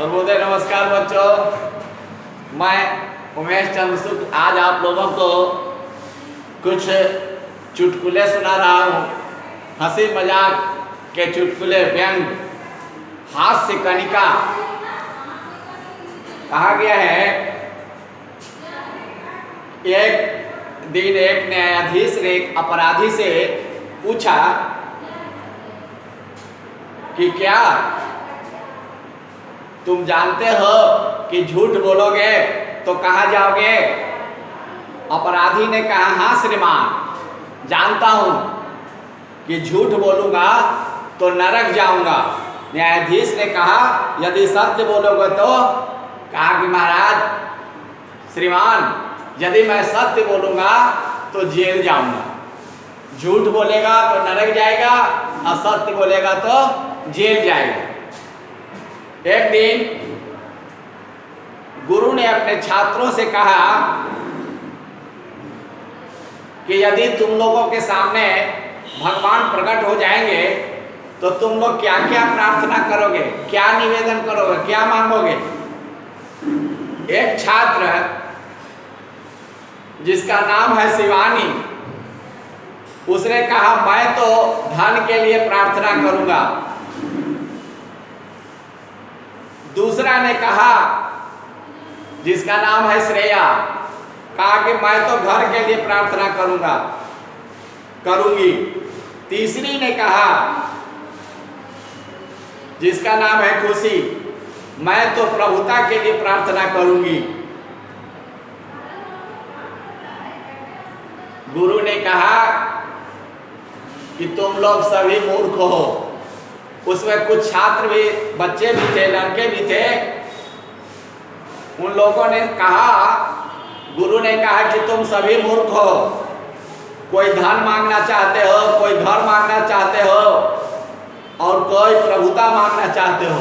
सर्वोदय नमस्कार बच्चों, मैं उमेश चंद्र शुक्ल आज आप लोगों को कुछ चुटकुले सुना रहा हूँ। हंसी मजाक के चुटकुले, व्यंग, हास्य कनिका। कहा गया है, एक दिन एक न्यायाधीश ने एक अपराधी से पूछा कि क्या तुम जानते हो कि झूठ बोलोगे तो कहाँ जाओगे? अपराधी ने कहा, हाँ श्रीमान, जानता हूँ कि झूठ बोलूँगा तो नरक जाऊँगा। न्यायाधीश ने कहा, यदि सत्य बोलोगे तो? कहा कि महाराज श्रीमान, यदि मैं सत्य बोलूँगा तो जेल जाऊँगा। झूठ बोलेगा तो नरक जाएगा, असत्य बोलेगा तो जेल जाएगा। एक दिन गुरु ने अपने छात्रों से कहा कि यदि तुम लोगों के सामने भगवान प्रकट हो जाएंगे तो तुम लोग क्या क्या प्रार्थना करोगे, क्या निवेदन करोगे, क्या मांगोगे? एक छात्र जिसका नाम है शिवानी, उसने कहा, मैं तो धन के लिए प्रार्थना करूंगा। दूसरा ने कहा, जिसका नाम है श्रेया, कहा कि मैं तो घर के लिए प्रार्थना करूंगी। तीसरी ने कहा, जिसका नाम है खुशी, मैं तो प्रभुता के लिए प्रार्थना करूंगी। गुरु ने कहा कि तुम लोग सभी मूर्ख हो। उसमें कुछ छात्र भी, बच्चे भी थे, लड़के भी थे। उन लोगों ने कहा, गुरु ने कहा कि तुम सभी मूर्ख हो। कोई धन मांगना चाहते हो, कोई घर मांगना चाहते हो और कोई प्रभुता मांगना चाहते हो।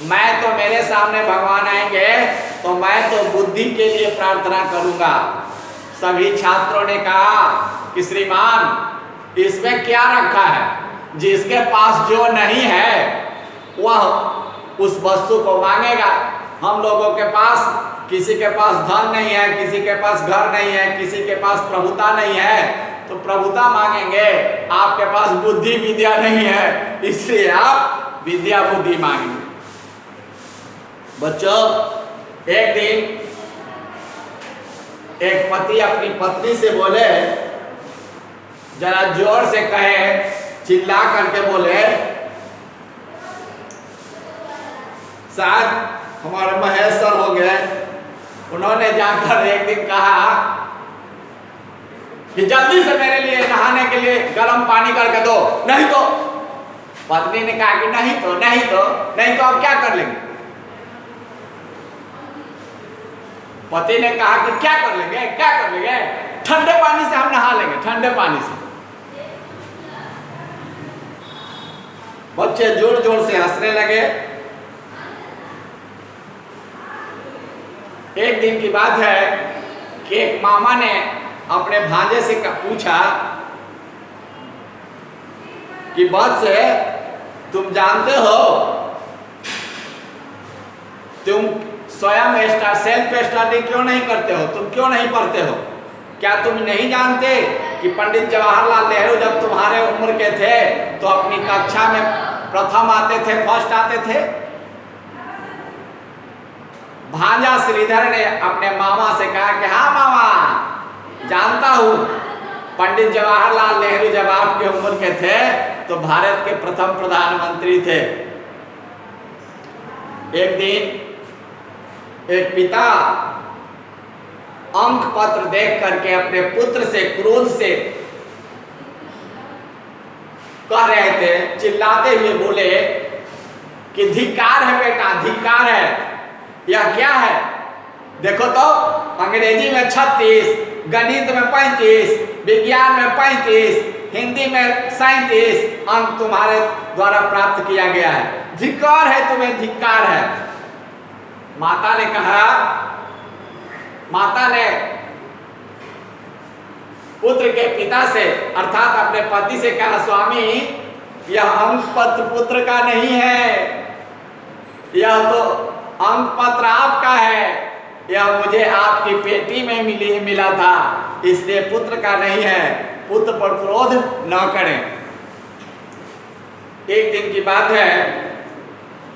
मैं तो, मेरे सामने भगवान आएंगे तो मैं तो बुद्धि के लिए प्रार्थना करूंगा। सभी छात्रों ने कहा कि श्रीमान, इसमें क्या रखा है? जिसके पास जो नहीं है वह उस वस्तु को मांगेगा। हम लोगों के पास, किसी के पास धन नहीं है, किसी के पास घर नहीं है, किसी के पास प्रभुता नहीं है तो प्रभुता मांगेंगे। आपके पास बुद्धि विद्या नहीं है, इसलिए आप विद्या बुद्धि मांगेंगे। बच्चों, एक दिन एक पति अपनी पत्नी से बोले, जरा जोर से कहे, चिल्ला करके बोले, शायद हमारे महेश सर हो गए। उन्होंने जाकर एक दिन कहा कि जल्दी से मेरे लिए नहाने के लिए गर्म पानी करके दो, नहीं तो। पत्नी ने कहा कि नहीं तो आप क्या कर लेंगे? पति ने कहा कि क्या कर लेंगे? ठंडे पानी से हम नहा लेंगे, ठंडे पानी से। बच्चे जोर जोर से हंसने लगे। एक दिन की बात है कि एक मामा ने अपने भांजे से पूछा कि बस तुम जानते हो, तुम स्वयं सेल्फ स्टडी क्यों नहीं करते हो? तुम क्यों नहीं पढ़ते हो? क्या तुम नहीं जानते कि पंडित जवाहरलाल नेहरू जब तुम्हारे उम्र के थे तो अपनी कक्षा में प्रथम आते थे, फर्स्ट आते थे? भांजा श्रीधर ने अपने मामा से कहा कि हाँ मामा, जानता हूँ, पंडित जवाहरलाल नेहरू जब आपके उम्र के थे तो भारत के प्रथम प्रधानमंत्री थे। एक दिन एक पिता अंक पत्र देख करके अपने पुत्र से क्रोध से कह रहे थे, चिल्लाते हुए बोले कि धिक्कार है बेटा, धिक्कार है। यह क्या है? देखो तो, अंग्रेजी में 36, गणित में 35, विज्ञान में 35, हिंदी में 37 अंक तुम्हारे द्वारा प्राप्त किया गया है। धिक्कार है तुम्हें, धिक्कार है। माता ने पुत्र के पिता से अर्थात अपने पति से कहा, स्वामी, यह अंक पत्र पुत्र का नहीं है, यह तो अंक पत्र आपका है, यह मुझे आपकी पेटी में मिला था, इसलिए पुत्र का नहीं है, पुत्र पर क्रोध न करें। एक दिन की बात है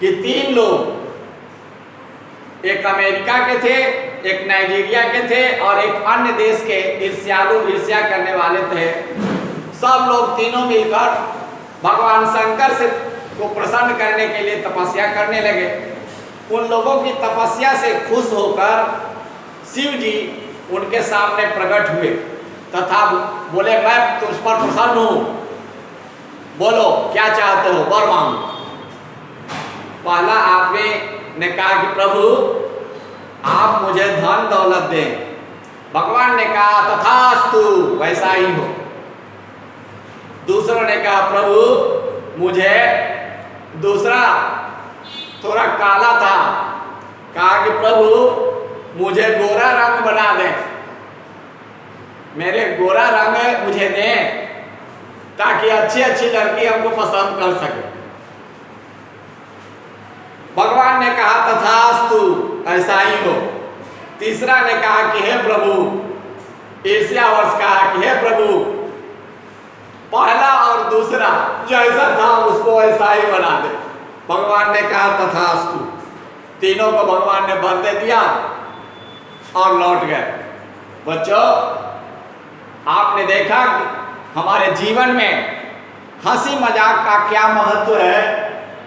कि 3 लोग, एक अमेरिका के थे, एक नाइजीरिया के थे और एक अन्य देश के ईर्ष्या करने वाले थे। सब लोग तीनों मिलकर भगवान शंकर से को प्रसन्न करने के लिए तपस्या करने लगे। उन लोगों की तपस्या से खुश होकर शिव जी उनके सामने प्रकट हुए तथा बोले, मैं तुझ पर प्रसन्न हूं, बोलो क्या चाहते हो, वर मांगो। पहला आपने ने कहा कि प्रभु आप मुझे धन दौलत दें। भगवान ने कहा तथास्तु, वैसा ही हो। दूसरों ने कहा प्रभु मुझे, दूसरा थोड़ा काला था, कहा कि प्रभु मुझे गोरा रंग बना दें, मेरे गोरा रंग मुझे दें ताकि अच्छी अच्छी लड़की हमको पसंद कर सके। भगवान ने कहा तथास्तु, ऐसा ही हो। तीसरा ने कहा कि हे प्रभु, ईर्ष्यावश कहा कि हे प्रभु पहला और दूसरा जैसा था उसको ऐसा ही बना दे। भगवान ने कहा तथास्तु। तीनों को भगवान ने वर दे दिया और लौट गए। बच्चों, आपने देखा कि हमारे जीवन में हंसी मजाक का क्या महत्व है,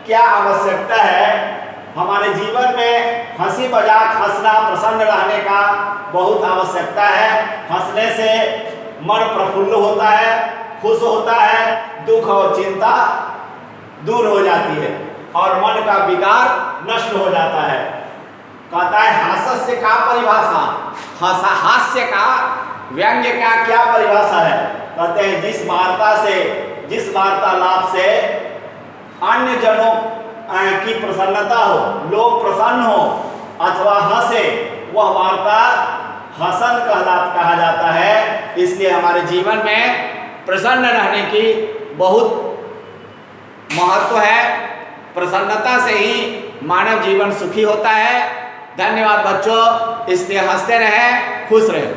क्या आवश्यकता है। हमारे जीवन में हंसी मजाक, हंसना, प्रसन्न रहने का बहुत आवश्यकता है। हंसने से मन प्रफुल्ल होता है, खुश होता है, दुख और चिंता दूर हो जाती है और मन का विकार नष्ट हो जाता है। कहता है हास्य का परिभाषा, हास्य का, व्यंग्य का क्या परिभाषा है। कहते हैं जिस वार्तालाप से अन्य जनों की प्रसन्नता हो, लोग प्रसन्न हो अथवा हंसे, वह वार्ता हसन कहा जाता है। इसलिए हमारे जीवन में प्रसन्न रहने की बहुत महत्व है। प्रसन्नता से ही मानव जीवन सुखी होता है। धन्यवाद बच्चों, इसलिए हंसते रहें, खुश रहें।